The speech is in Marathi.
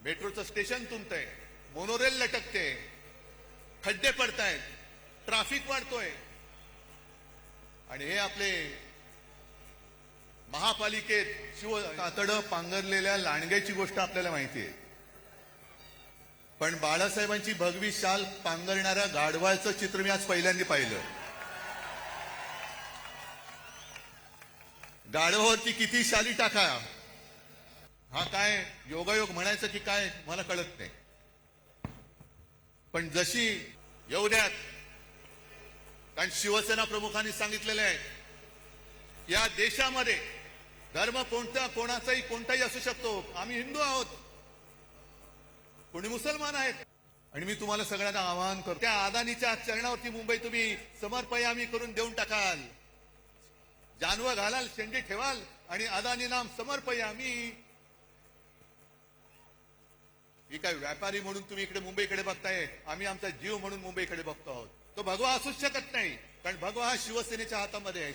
मेट्रोचं स्टेशन तुंबतंय, मोनोरेल लटकते, खड्डे पडतायत, ट्रॅफिक वाढतोय आणि हे आपले महापालिकेत कातडं पांघरलेल्या लांडग्याची गोष्ट आपल्याला माहिती आहे. पण बाळासाहेबांची भगवी शाल पांघरणाऱ्या गाढवाचं चित्र मी आज पहिल्यांदा पाहिलं. गाढवावरती किती शाली टाका, हा काय योगायोग म्हणायचं की काय मला कळत नाही. पण जशी येऊ द्यात, कारण शिवसेना प्रमुखांनी सांगितलेलं आहे या देशामध्ये धर्म कोणाचाही कोणताही असू शकतो. आम्ही हिंदू आहोत, कोणी मुसलमान आहेत. आणि मी तुम्हाला सगळ्यांना आवाहन करतो, त्या अदानीच्या चरणावरती मुंबई तुम्ही समर्पयामी करून देऊन टाकाल, जानवं घालाल, शेंडी ठेवाल आणि अदानी नाम समर्पयामी. ही काय व्यापारी म्हणून तुम्ही इकडे मुंबईकडे बघताय, आम्ही आमचा जीव म्हणून मुंबईकडे बघतो आहोत. तो भगवा असूच शकत नाही, कारण भगवा हा शिवसेनेच्या हातामध्ये आहे.